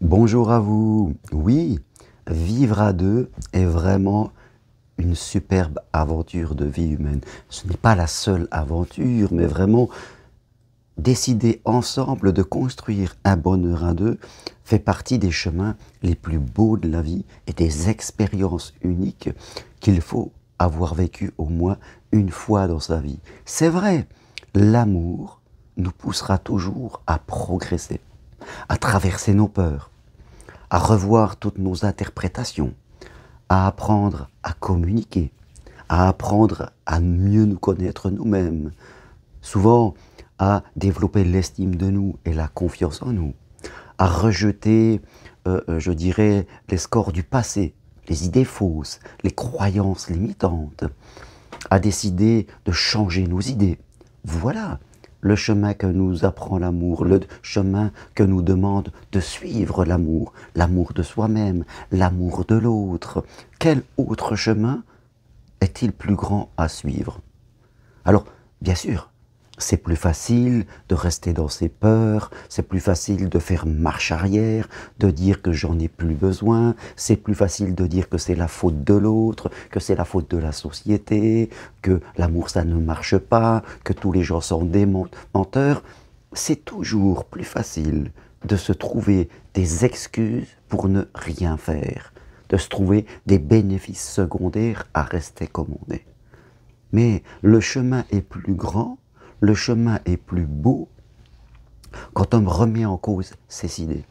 Bonjour à vous. Oui, vivre à deux est vraiment une superbe aventure de vie humaine. Ce n'est pas la seule aventure, mais vraiment décider ensemble de construire un bonheur à deux fait partie des chemins les plus beaux de la vie et des expériences uniques qu'il faut avoir vécues au moins une fois dans sa vie. C'est vrai, l'amour nous poussera toujours à progresser, à traverser nos peurs, à revoir toutes nos interprétations, à apprendre à communiquer, à apprendre à mieux nous connaître nous-mêmes, souvent à développer l'estime de nous et la confiance en nous, à rejeter, je dirais, les scores du passé, les idées fausses, les croyances limitantes, à décider de changer nos idées. Voilà le chemin que nous apprend l'amour, le chemin que nous demande de suivre l'amour, l'amour de soi-même, l'amour de l'autre. Quel autre chemin est-il plus grand à suivre? Alors, bien sûr, c'est plus facile de rester dans ses peurs, c'est plus facile de faire marche arrière, de dire que j'en ai plus besoin, c'est plus facile de dire que c'est la faute de l'autre, que c'est la faute de la société, que l'amour ça ne marche pas, que tous les gens sont des menteurs. C'est toujours plus facile de se trouver des excuses pour ne rien faire, de se trouver des bénéfices secondaires à rester comme on est. Mais le chemin est plus grand, le chemin est plus beau quand on remet en cause ses idées.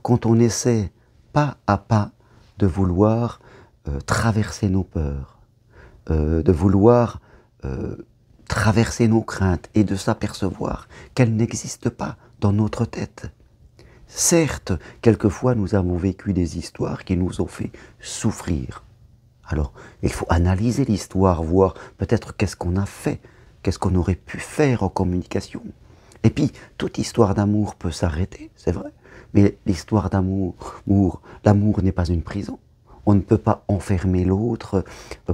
Quand on essaie pas à pas de vouloir traverser nos peurs, de vouloir traverser nos craintes et de s'apercevoir qu'elles n'existent pas dans notre tête. Certes, quelquefois nous avons vécu des histoires qui nous ont fait souffrir. Alors, il faut analyser l'histoire, voir peut-être qu'est-ce qu'on a fait, qu'est-ce qu'on aurait pu faire en communication. Et puis, toute histoire d'amour peut s'arrêter, c'est vrai, mais l'histoire d'amour, l'amour n'est pas une prison. On ne peut pas enfermer l'autre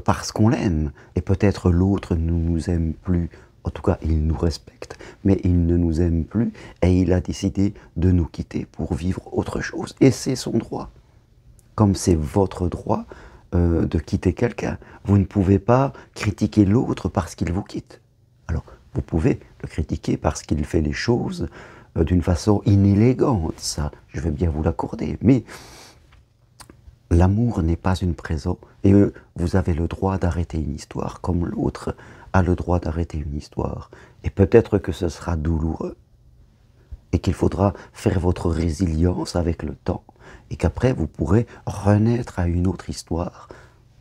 parce qu'on l'aime. Et peut-être l'autre ne nous aime plus, en tout cas il nous respecte, mais il ne nous aime plus et il a décidé de nous quitter pour vivre autre chose. Et c'est son droit. Comme c'est votre droit, de quitter quelqu'un. Vous ne pouvez pas critiquer l'autre parce qu'il vous quitte. Alors, vous pouvez le critiquer parce qu'il fait les choses d'une façon inélégante, ça, je vais bien vous l'accorder. Mais l'amour n'est pas une prison et vous avez le droit d'arrêter une histoire comme l'autre a le droit d'arrêter une histoire. Et peut-être que ce sera douloureux et qu'il faudra faire votre résilience avec le temps et qu'après vous pourrez renaître à une autre histoire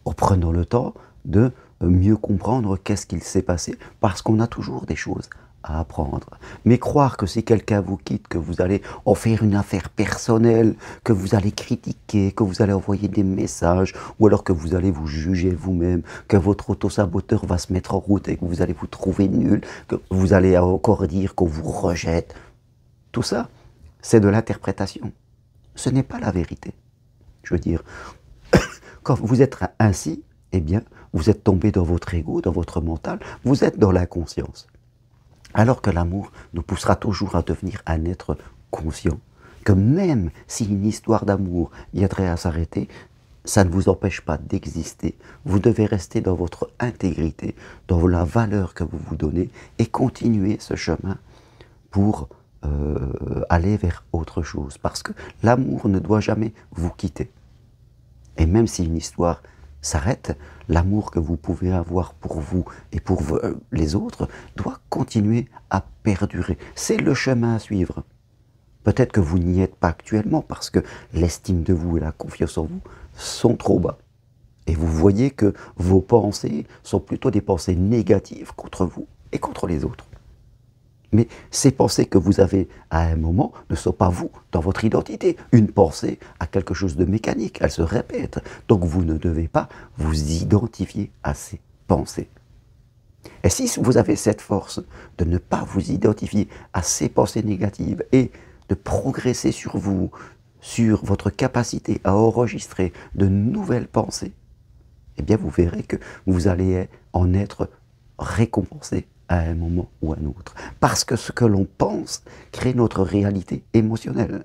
en prenant le temps de mieux comprendre qu'est-ce qu'il s'est passé, parce qu'on a toujours des choses à apprendre. Mais croire que si quelqu'un vous quitte, que vous allez en faire une affaire personnelle, que vous allez critiquer, que vous allez envoyer des messages, ou alors que vous allez vous juger vous-même, que votre autosaboteur va se mettre en route et que vous allez vous trouver nul, que vous allez encore dire qu'on vous rejette, tout ça, c'est de l'interprétation. Ce n'est pas la vérité. Je veux dire, quand vous êtes ainsi, eh bien, vous êtes tombé dans votre ego, dans votre mental, vous êtes dans l'inconscience. Alors que l'amour nous poussera toujours à devenir un être conscient, que même si une histoire d'amour viendrait à s'arrêter, ça ne vous empêche pas d'exister. Vous devez rester dans votre intégrité, dans la valeur que vous vous donnez et continuer ce chemin pour aller vers autre chose. Parce que l'amour ne doit jamais vous quitter. Et même si une histoire s'arrête, l'amour que vous pouvez avoir pour vous et pour les autres doit continuer à perdurer. C'est le chemin à suivre. Peut-être que vous n'y êtes pas actuellement parce que l'estime de vous et la confiance en vous sont trop bas. Et vous voyez que vos pensées sont plutôt des pensées négatives contre vous et contre les autres. Mais ces pensées que vous avez à un moment ne sont pas vous, dans votre identité. Une pensée a quelque chose de mécanique, elle se répète. Donc vous ne devez pas vous identifier à ces pensées. Et si vous avez cette force de ne pas vous identifier à ces pensées négatives et de progresser sur vous, sur votre capacité à enregistrer de nouvelles pensées, eh bien vous verrez que vous allez en être récompensé à un moment ou à un autre. Parce que ce que l'on pense crée notre réalité émotionnelle.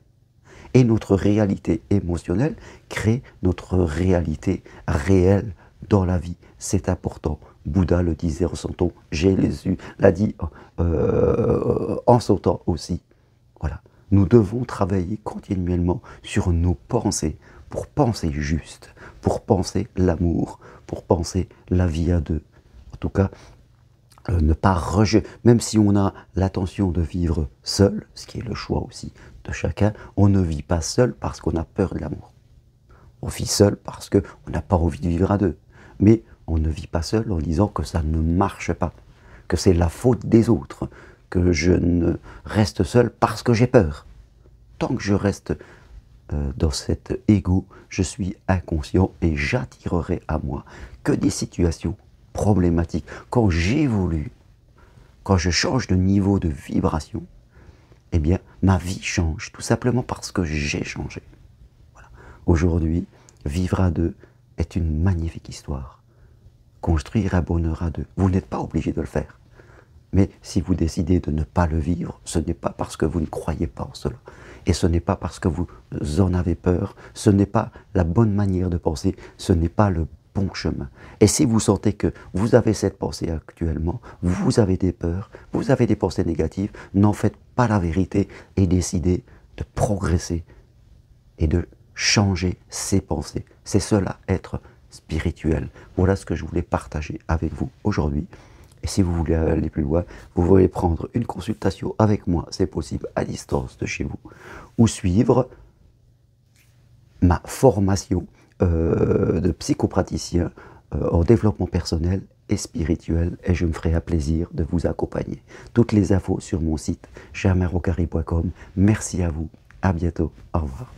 Et notre réalité émotionnelle crée notre réalité réelle dans la vie. C'est important. Bouddha le disait en son temps, Jésus l'a dit en son temps aussi. Voilà. Nous devons travailler continuellement sur nos pensées pour penser juste, pour penser l'amour, pour penser la vie à deux. En tout cas, ne pas rejeter, même si on a l'intention de vivre seul, ce qui est le choix aussi de chacun, on ne vit pas seul parce qu'on a peur de l'amour. On vit seul parce qu'on n'a pas envie de vivre à deux. Mais on ne vit pas seul en disant que ça ne marche pas, que c'est la faute des autres, que je ne reste seul parce que j'ai peur. Tant que je reste dans cet ego, je suis inconscient et j'attirerai à moi que des situations problématiques. Quand j'évolue, quand je change de niveau de vibration, eh bien, ma vie change, tout simplement parce que j'ai changé. Voilà. Aujourd'hui, vivre à deux est une magnifique histoire. Construire un bonheur à deux, vous n'êtes pas obligé de le faire. Mais si vous décidez de ne pas le vivre, ce n'est pas parce que vous ne croyez pas en cela. Et ce n'est pas parce que vous en avez peur, ce n'est pas la bonne manière de penser, ce n'est pas le bon chemin. Et si vous sentez que vous avez cette pensée actuellement, vous avez des peurs, vous avez des pensées négatives, n'en faites pas la vérité et décidez de progresser et de changer ses pensées. C'est cela, être spirituel. Voilà ce que je voulais partager avec vous aujourd'hui. Et si vous voulez aller plus loin, vous voulez prendre une consultation avec moi, c'est possible à distance de chez vous, ou suivre ma formation de psychopraticien en développement personnel et spirituel, et je me ferai un plaisir de vous accompagner. Toutes les infos sur mon site germainrocari.com. Merci à vous, à bientôt, au revoir.